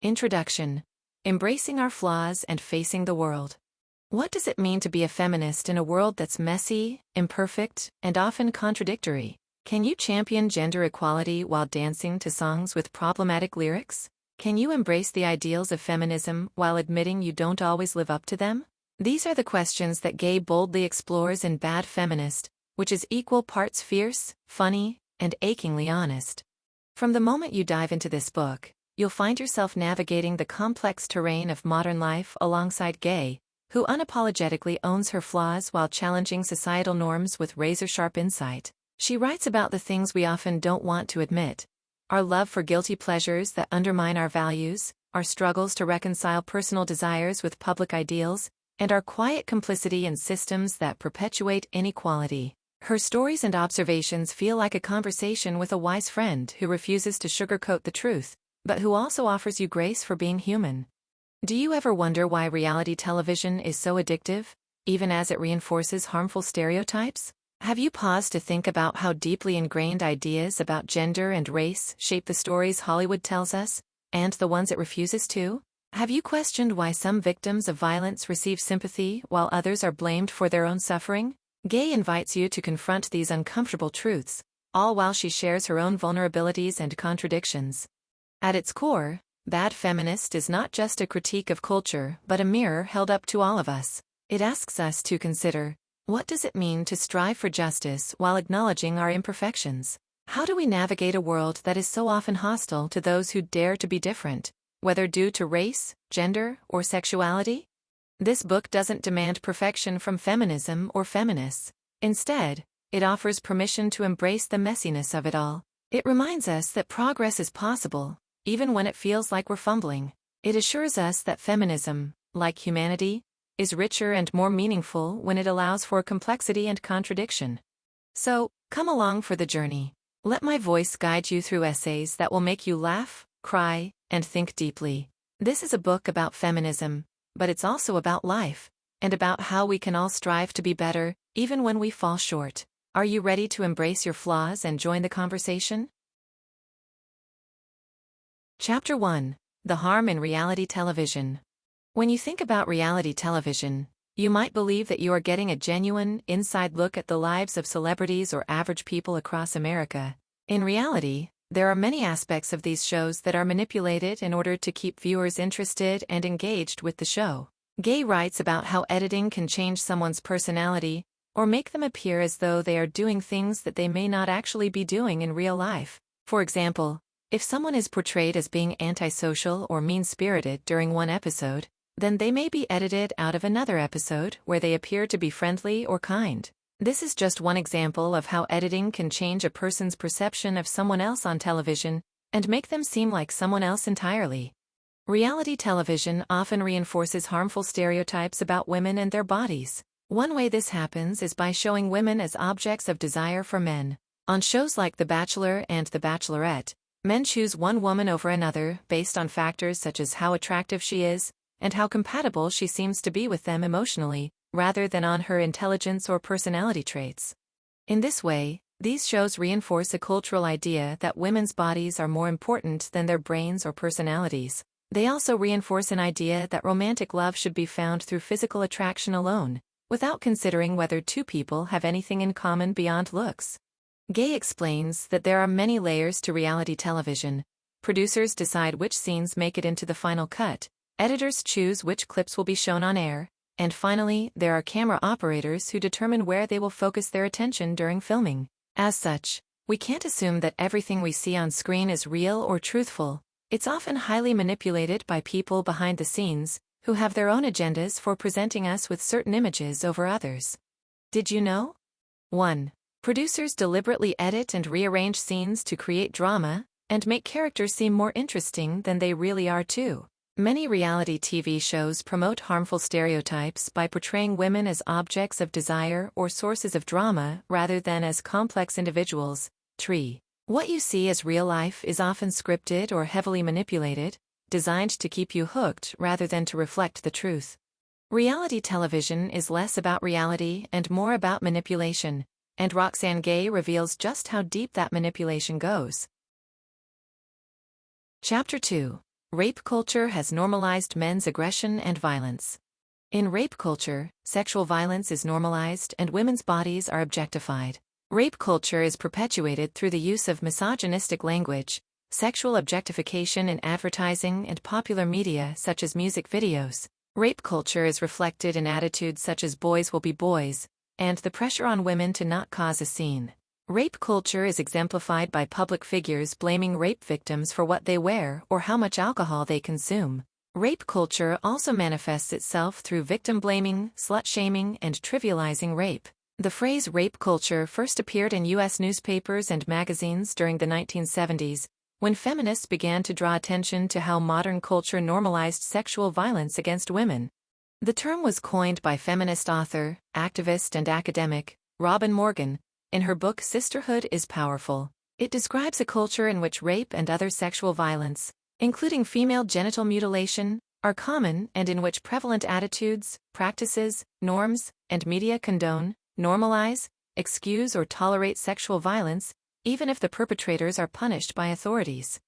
Introduction. Embracing our flaws and facing the world. What does it mean to be a feminist in a world that's messy, imperfect, and often contradictory? Can you champion gender equality while dancing to songs with problematic lyrics? Can you embrace the ideals of feminism while admitting you don't always live up to them? These are the questions that Gay boldly explores in Bad Feminist, which is equal parts fierce, funny, and achingly honest. From the moment you dive into this book, you'll find yourself navigating the complex terrain of modern life alongside Gay, who unapologetically owns her flaws while challenging societal norms with razor-sharp insight. She writes about the things we often don't want to admit: our love for guilty pleasures that undermine our values, our struggles to reconcile personal desires with public ideals, and our quiet complicity in systems that perpetuate inequality. Her stories and observations feel like a conversation with a wise friend who refuses to sugarcoat the truth, but who also offers you grace for being human. Do you ever wonder why reality television is so addictive, even as it reinforces harmful stereotypes? Have you paused to think about how deeply ingrained ideas about gender and race shape the stories Hollywood tells us, and the ones it refuses to? Have you questioned why some victims of violence receive sympathy while others are blamed for their own suffering? Gay invites you to confront these uncomfortable truths, all while she shares her own vulnerabilities and contradictions. At its core, Bad Feminist is not just a critique of culture but a mirror held up to all of us. It asks us to consider, what does it mean to strive for justice while acknowledging our imperfections? How do we navigate a world that is so often hostile to those who dare to be different, whether due to race, gender, or sexuality? This book doesn't demand perfection from feminism or feminists. Instead, it offers permission to embrace the messiness of it all. It reminds us that progress is possible, even when it feels like we're fumbling. It assures us that feminism, like humanity, is richer and more meaningful when it allows for complexity and contradiction. So, come along for the journey. Let my voice guide you through essays that will make you laugh, cry, and think deeply. This is a book about feminism, but it's also about life, and about how we can all strive to be better, even when we fall short. Are you ready to embrace your flaws and join the conversation? Chapter 1. The Harm in Reality Television. When you think about reality television, you might believe that you are getting a genuine, inside look at the lives of celebrities or average people across America. In reality, there are many aspects of these shows that are manipulated in order to keep viewers interested and engaged with the show. Gay writes about how editing can change someone's personality, or make them appear as though they are doing things that they may not actually be doing in real life. For example, if someone is portrayed as being antisocial or mean-spirited during one episode, then they may be edited out of another episode where they appear to be friendly or kind. This is just one example of how editing can change a person's perception of someone else on television and make them seem like someone else entirely. Reality television often reinforces harmful stereotypes about women and their bodies. One way this happens is by showing women as objects of desire for men. On shows like The Bachelor and The Bachelorette, men choose one woman over another based on factors such as how attractive she is and how compatible she seems to be with them emotionally, rather than on her intelligence or personality traits. In this way, these shows reinforce a cultural idea that women's bodies are more important than their brains or personalities. They also reinforce an idea that romantic love should be found through physical attraction alone, without considering whether two people have anything in common beyond looks. Gay explains that there are many layers to reality television. Producers decide which scenes make it into the final cut, editors choose which clips will be shown on air, and finally, there are camera operators who determine where they will focus their attention during filming. As such, we can't assume that everything we see on screen is real or truthful. It's often highly manipulated by people behind the scenes, who have their own agendas for presenting us with certain images over others. Did you know? 1. Producers deliberately edit and rearrange scenes to create drama, and make characters seem more interesting than they really are too. Many reality TV shows promote harmful stereotypes by portraying women as objects of desire or sources of drama rather than as complex individuals. 3. What you see as real life is often scripted or heavily manipulated, designed to keep you hooked rather than to reflect the truth. Reality television is less about reality and more about manipulation, and Roxane Gay reveals just how deep that manipulation goes. Chapter 2. Rape culture has normalized men's aggression and violence. In rape culture, sexual violence is normalized and women's bodies are objectified. Rape culture is perpetuated through the use of misogynistic language, sexual objectification in advertising and popular media such as music videos. Rape culture is reflected in attitudes such as boys will be boys, and the pressure on women to not cause a scene. Rape culture is exemplified by public figures blaming rape victims for what they wear or how much alcohol they consume. Rape culture also manifests itself through victim blaming, slut-shaming, and trivializing rape. The phrase rape culture first appeared in U.S. newspapers and magazines during the 1970s, when feminists began to draw attention to how modern culture normalized sexual violence against women. The term was coined by feminist author, activist, and academic Robin Morgan in her book Sisterhood is Powerful. It describes a culture in which rape and other sexual violence, including female genital mutilation, are common and in which prevalent attitudes, practices, norms, and media condone, normalize, excuse, or tolerate sexual violence, even if the perpetrators are punished by authorities.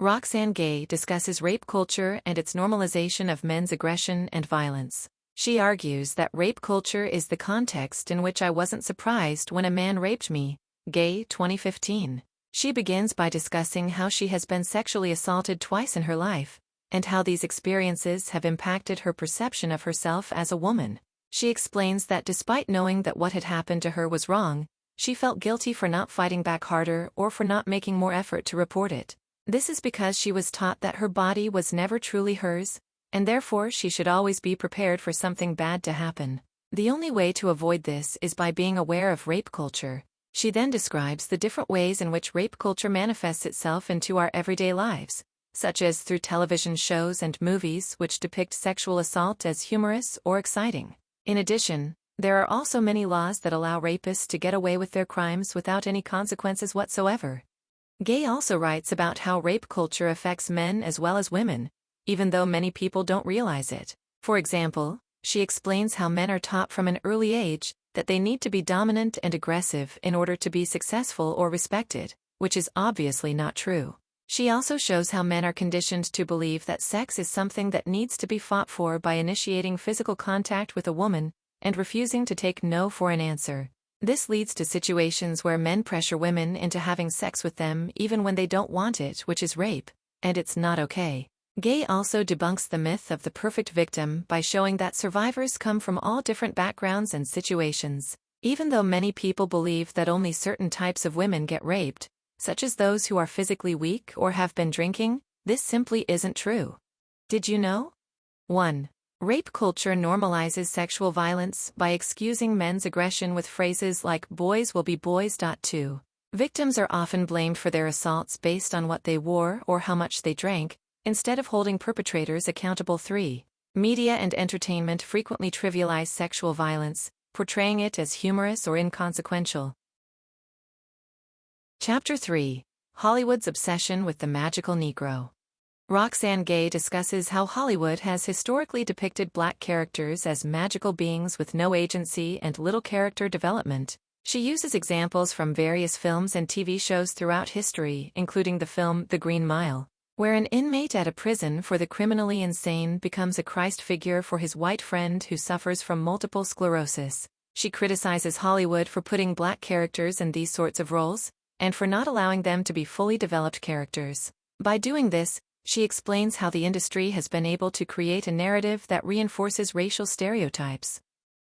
Roxane discusses rape culture and its normalization of men's aggression and violence. She argues that rape culture is the context in which I wasn't surprised when a man raped me. Gay, 2015. She begins by discussing how she has been sexually assaulted twice in her life, and how these experiences have impacted her perception of herself as a woman. She explains that despite knowing that what had happened to her was wrong, she felt guilty for not fighting back harder or for not making more effort to report it. This is because she was taught that her body was never truly hers, and therefore she should always be prepared for something bad to happen. The only way to avoid this is by being aware of rape culture. She then describes the different ways in which rape culture manifests itself into our everyday lives, such as through television shows and movies which depict sexual assault as humorous or exciting. In addition, there are also many laws that allow rapists to get away with their crimes without any consequences whatsoever. Gay also writes about how rape culture affects men as well as women, even though many people don't realize it. For example, she explains how men are taught from an early age that they need to be dominant and aggressive in order to be successful or respected, which is obviously not true. She also shows how men are conditioned to believe that sex is something that needs to be fought for by initiating physical contact with a woman and refusing to take no for an answer. This leads to situations where men pressure women into having sex with them even when they don't want it, which is rape, and it's not okay. Gay also debunks the myth of the perfect victim by showing that survivors come from all different backgrounds and situations. Even though many people believe that only certain types of women get raped, such as those who are physically weak or have been drinking, this simply isn't true. Did you know? 1. Rape culture normalizes sexual violence by excusing men's aggression with phrases like boys will be boys. 2. Victims are often blamed for their assaults based on what they wore or how much they drank, instead of holding perpetrators accountable. 3. Media and entertainment frequently trivialize sexual violence, portraying it as humorous or inconsequential. Chapter 3. Hollywood's Obsession with the Magical Negro. Roxane discusses how Hollywood has historically depicted black characters as magical beings with no agency and little character development. She uses examples from various films and TV shows throughout history, including the film The Green Mile, where an inmate at a prison for the criminally insane becomes a Christ figure for his white friend who suffers from multiple sclerosis. She criticizes Hollywood for putting black characters in these sorts of roles, and for not allowing them to be fully developed characters. By doing this, she explains how the industry has been able to create a narrative that reinforces racial stereotypes.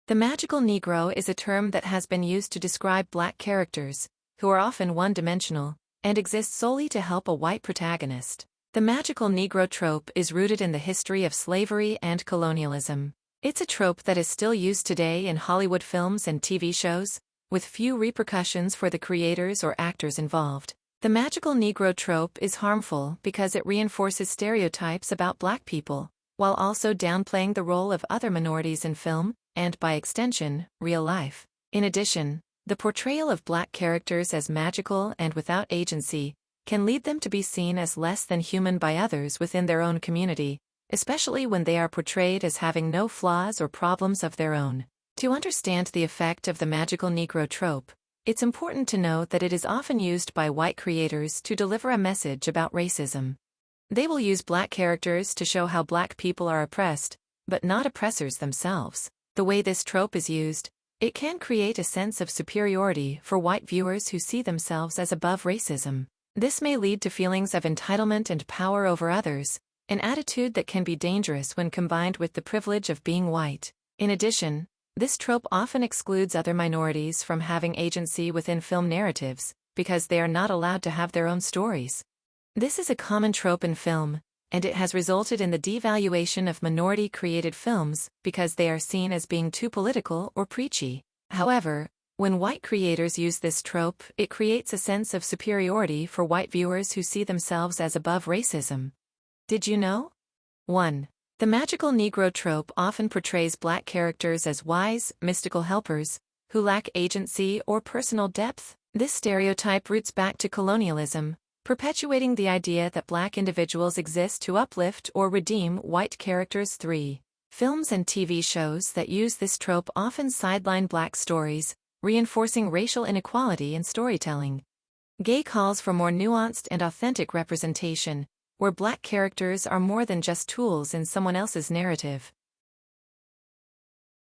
The magical Negro is a term that has been used to describe black characters, who are often one-dimensional, and exist solely to help a white protagonist. The magical Negro trope is rooted in the history of slavery and colonialism. It's a trope that is still used today in Hollywood films and TV shows, with few repercussions for the creators or actors involved. The magical Negro trope is harmful because it reinforces stereotypes about black people, while also downplaying the role of other minorities in film, and by extension, real life. In addition, the portrayal of black characters as magical and without agency can lead them to be seen as less than human by others within their own community, especially when they are portrayed as having no flaws or problems of their own. To understand the effect of the magical Negro trope, it's important to note that it is often used by white creators to deliver a message about racism. They will use black characters to show how black people are oppressed, but not oppressors themselves. The way this trope is used, it can create a sense of superiority for white viewers who see themselves as above racism. This may lead to feelings of entitlement and power over others, an attitude that can be dangerous when combined with the privilege of being white. In addition, this trope often excludes other minorities from having agency within film narratives, because they are not allowed to have their own stories. This is a common trope in film, and it has resulted in the devaluation of minority-created films because they are seen as being too political or preachy. However, when white creators use this trope, it creates a sense of superiority for white viewers who see themselves as above racism. Did you know? 1. The magical Negro trope often portrays black characters as wise, mystical helpers, who lack agency or personal depth. This stereotype roots back to colonialism, perpetuating the idea that black individuals exist to uplift or redeem white characters. 3. Films and TV shows that use this trope often sideline black stories, reinforcing racial inequality in storytelling. Gay calls for more nuanced and authentic representation, where black characters are more than just tools in someone else's narrative.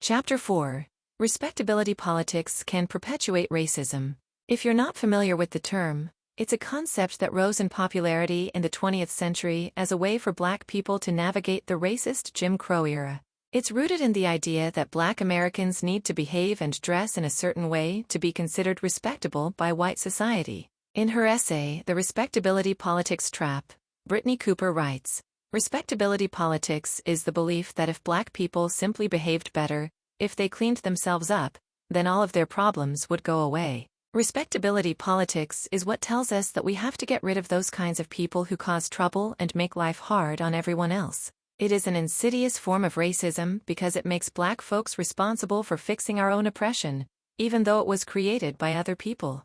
Chapter 4. Respectability politics can perpetuate racism. If you're not familiar with the term, it's a concept that rose in popularity in the 20th century as a way for black people to navigate the racist Jim Crow era. It's rooted in the idea that black Americans need to behave and dress in a certain way to be considered respectable by white society. In her essay, The Respectability Politics Trap, Brittany Cooper writes, "Respectability politics is the belief that if black people simply behaved better, if they cleaned themselves up, then all of their problems would go away. Respectability politics is what tells us that we have to get rid of those kinds of people who cause trouble and make life hard on everyone else. It is an insidious form of racism because it makes black folks responsible for fixing our own oppression, even though it was created by other people."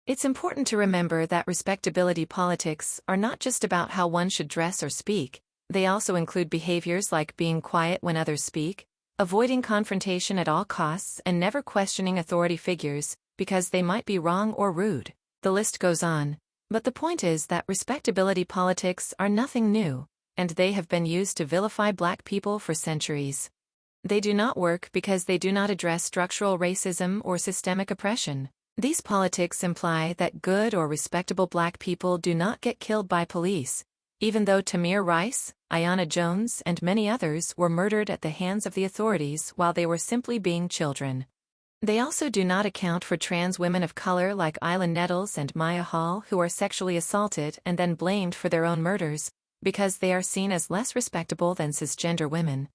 It's important to remember that respectability politics are not just about how one should dress or speak, they also include behaviors like being quiet when others speak, avoiding confrontation at all costs, and never questioning authority figures because they might be wrong or rude. The list goes on, but the point is that respectability politics are nothing new, and they have been used to vilify black people for centuries. They do not work because they do not address structural racism or systemic oppression. These politics imply that good or respectable black people do not get killed by police, even though Tamir Rice, Ayanna Jones, and many others were murdered at the hands of the authorities while they were simply being children. They also do not account for trans women of color like Isla Nettles and Maya Hall who are sexually assaulted and then blamed for their own murders, because they are seen as less respectable than cisgender women.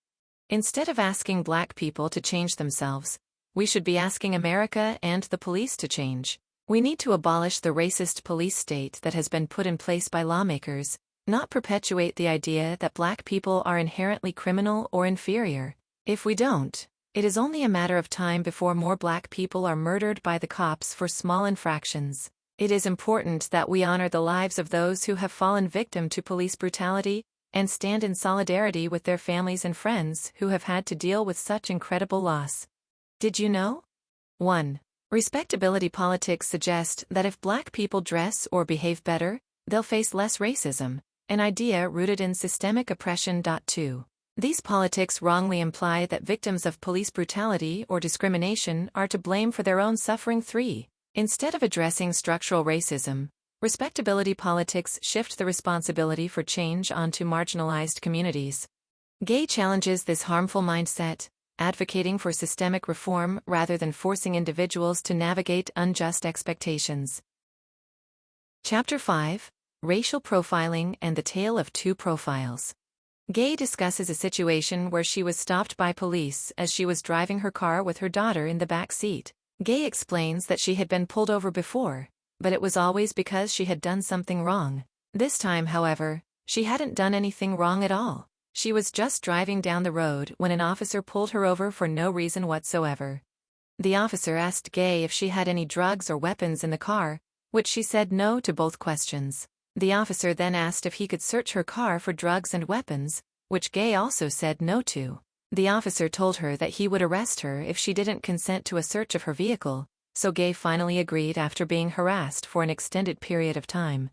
Instead of asking black people to change themselves, we should be asking America and the police to change. We need to abolish the racist police state that has been put in place by lawmakers, not perpetuate the idea that black people are inherently criminal or inferior. If we don't, it is only a matter of time before more black people are murdered by the cops for small infractions. It is important that we honor the lives of those who have fallen victim to police brutality, and stand in solidarity with their families and friends who have had to deal with such incredible loss. Did you know? 1. Respectability politics suggest that if black people dress or behave better, they'll face less racism, an idea rooted in systemic oppression. 2. These politics wrongly imply that victims of police brutality or discrimination are to blame for their own suffering. 3. Instead of addressing structural racism, respectability politics shift the responsibility for change onto marginalized communities. Gay challenges this harmful mindset, advocating for systemic reform rather than forcing individuals to navigate unjust expectations. Chapter 5. Racial Profiling and the Tale of Two Profiles. Gay discusses a situation where she was stopped by police as she was driving her car with her daughter in the back seat. Gay explains that she had been pulled over before, but it was always because she had done something wrong. This time, however, she hadn't done anything wrong at all. She was just driving down the road when an officer pulled her over for no reason whatsoever. The officer asked Gay if she had any drugs or weapons in the car, which she said no to both questions. The officer then asked if he could search her car for drugs and weapons, which Gay also said no to. The officer told her that he would arrest her if she didn't consent to a search of her vehicle, so Gay finally agreed after being harassed for an extended period of time.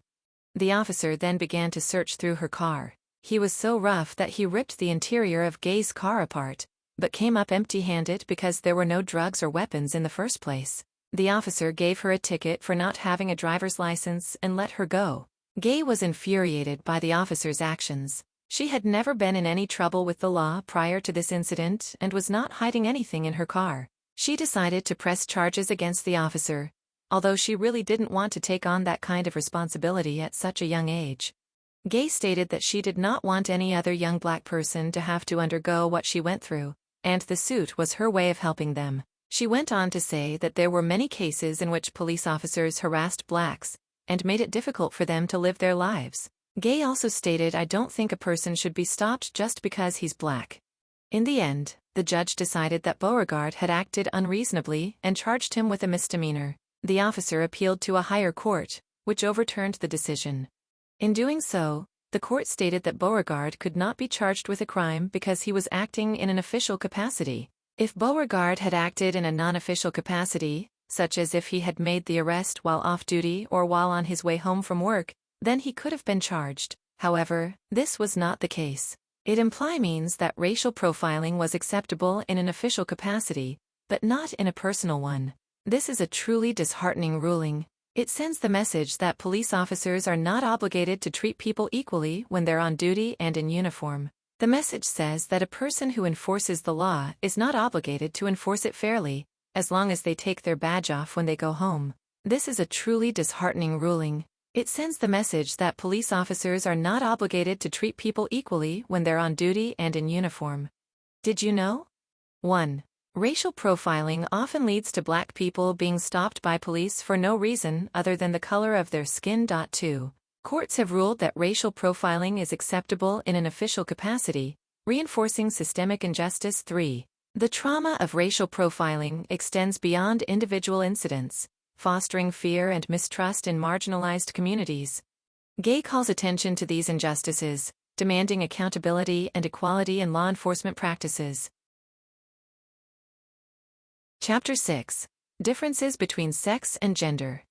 The officer then began to search through her car. He was so rough that he ripped the interior of Gay's car apart, but came up empty-handed because there were no drugs or weapons in the first place. The officer gave her a ticket for not having a driver's license and let her go. Gay was infuriated by the officer's actions. She had never been in any trouble with the law prior to this incident and was not hiding anything in her car. She decided to press charges against the officer, although she really didn't want to take on that kind of responsibility at such a young age. Gay stated that she did not want any other young black person to have to undergo what she went through, and the suit was her way of helping them. She went on to say that there were many cases in which police officers harassed blacks and made it difficult for them to live their lives. Gay also stated, "I don't think a person should be stopped just because he's black." In the end, the judge decided that Beauregard had acted unreasonably and charged him with a misdemeanor. The officer appealed to a higher court, which overturned the decision. In doing so, the court stated that Beauregard could not be charged with a crime because he was acting in an official capacity. If Beauregard had acted in a non-official capacity, such as if he had made the arrest while off-duty or while on his way home from work, then he could have been charged. However, this was not the case. It means that racial profiling was acceptable in an official capacity, but not in a personal one. This is a truly disheartening ruling. It sends the message that police officers are not obligated to treat people equally when they're on duty and in uniform. The message says that a person who enforces the law is not obligated to enforce it fairly, as long as they take their badge off when they go home. This is a truly disheartening ruling. It sends the message that police officers are not obligated to treat people equally when they're on duty and in uniform. Did you know? 1. Racial profiling often leads to black people being stopped by police for no reason other than the color of their skin. 2. Courts have ruled that racial profiling is acceptable in an official capacity, reinforcing systemic injustice. 3. The trauma of racial profiling extends beyond individual incidents, fostering fear and mistrust in marginalized communities. Gay calls attention to these injustices, demanding accountability and equality in law enforcement practices. Chapter 6. Differences between sex and gender.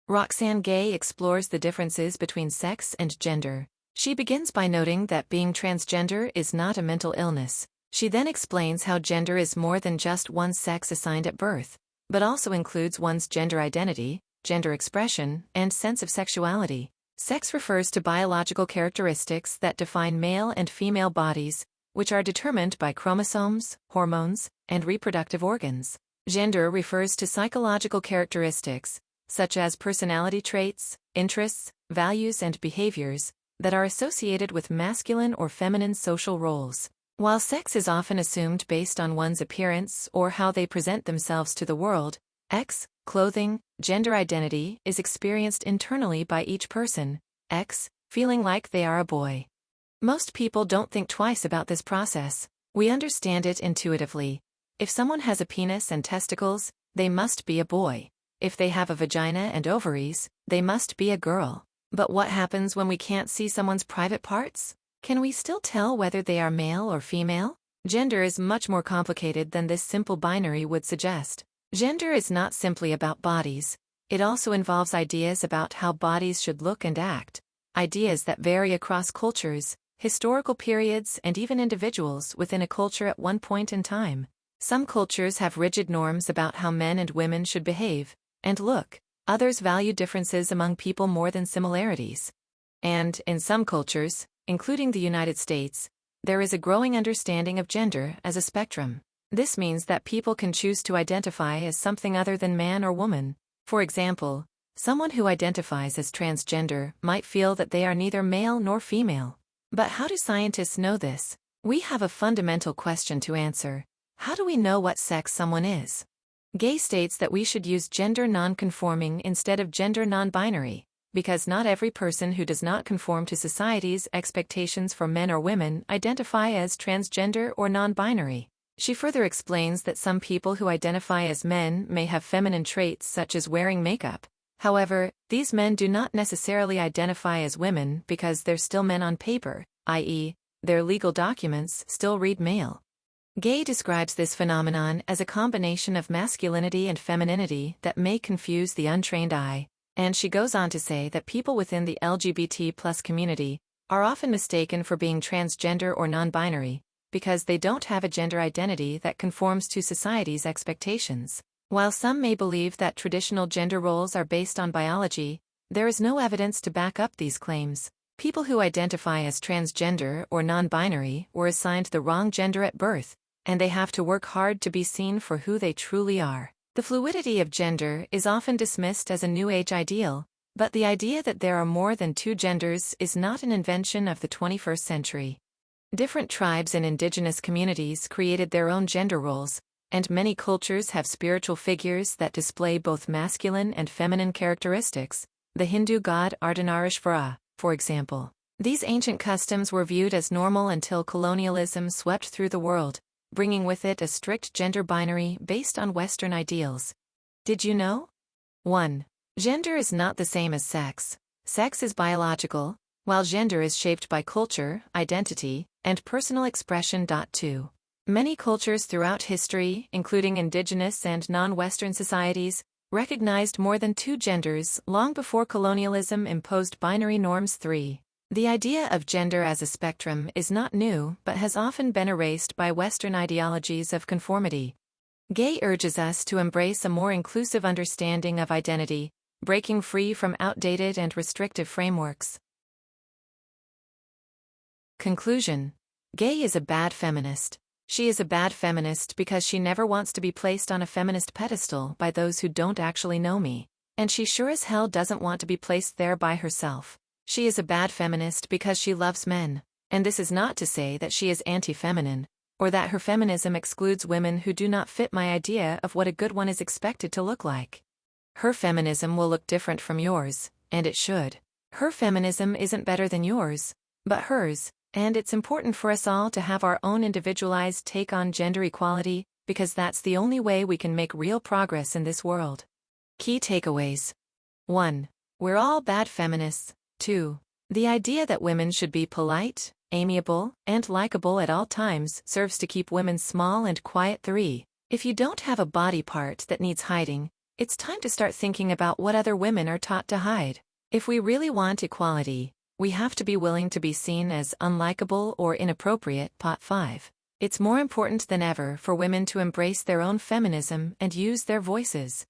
Roxane Gay explores the differences between sex and gender. She begins by noting that being transgender is not a mental illness. She then explains how gender is more than just one's sex assigned at birth, but also includes one's gender identity, gender expression, and sense of sexuality. Sex refers to biological characteristics that define male and female bodies, which are determined by chromosomes, hormones, and reproductive organs. Gender refers to psychological characteristics, such as personality traits, interests, values, and behaviors, that are associated with masculine or feminine social roles. While sex is often assumed based on one's appearance or how they present themselves to the world, clothing, gender identity is experienced internally by each person, feeling like they are a boy. Most people don't think twice about this process. We understand it intuitively. If someone has a penis and testicles, they must be a boy. If they have a vagina and ovaries, they must be a girl. But what happens when we can't see someone's private parts? Can we still tell whether they are male or female? Gender is much more complicated than this simple binary would suggest. Gender is not simply about bodies. It also involves ideas about how bodies should look and act. Ideas that vary across cultures, historical periods, and even individuals within a culture at one point in time. Some cultures have rigid norms about how men and women should behave and look. Others value differences among people more than similarities. And, in some cultures, including the United States, there is a growing understanding of gender as a spectrum. This means that people can choose to identify as something other than man or woman. For example, someone who identifies as transgender might feel that they are neither male nor female. But how do scientists know this? We have a fundamental question to answer. How do we know what sex someone is? Gay states that we should use gender non-conforming instead of gender non-binary, because not every person who does not conform to society's expectations for men or women identify as transgender or non-binary. She further explains that some people who identify as men may have feminine traits such as wearing makeup. However, these men do not necessarily identify as women because they're still men on paper, i.e., their legal documents still read male. Gay describes this phenomenon as a combination of masculinity and femininity that may confuse the untrained eye, And she goes on to say that people within the LGBT plus community are often mistaken for being transgender or non-binary, because they don't have a gender identity that conforms to society's expectations. While some may believe that traditional gender roles are based on biology, there is no evidence to back up these claims. People who identify as transgender or non-binary were assigned the wrong gender at birth, and they have to work hard to be seen for who they truly are. The fluidity of gender is often dismissed as a New Age ideal, but the idea that there are more than two genders is not an invention of the 21st century. Different tribes and indigenous communities created their own gender roles, and many cultures have spiritual figures that display both masculine and feminine characteristics. The Hindu god Ardhanarishvara, for example. These ancient customs were viewed as normal until colonialism swept through the world, bringing with it a strict gender binary based on Western ideals. Did you know? 1. Gender is not the same as sex. Sex is biological, while gender is shaped by culture, identity, and personal expression. 2. Many cultures throughout history, including indigenous and non-Western societies, recognized more than two genders long before colonialism imposed binary norms. 3. The idea of gender as a spectrum is not new but has often been erased by Western ideologies of conformity. Gay urges us to embrace a more inclusive understanding of identity, breaking free from outdated and restrictive frameworks. Conclusion. Gay is a bad feminist. She is a bad feminist because she never wants to be placed on a feminist pedestal by those who don't actually know me, and she sure as hell doesn't want to be placed there by herself. She is a bad feminist because she loves men, and this is not to say that she is anti-feminine, or that her feminism excludes women who do not fit my idea of what a good one is expected to look like. Her feminism will look different from yours, and it should. Her feminism isn't better than yours, but hers. And it's important for us all to have our own individualized take on gender equality, because that's the only way we can make real progress in this world. Key takeaways. 1. We're all bad feminists. 2. The idea that women should be polite, amiable, and likable at all times serves to keep women small and quiet. 3. If you don't have a body part that needs hiding, it's time to start thinking about what other women are taught to hide. If we really want equality, we have to be willing to be seen as unlikable or inappropriate. 5. It's more important than ever for women to embrace their own feminism and use their voices.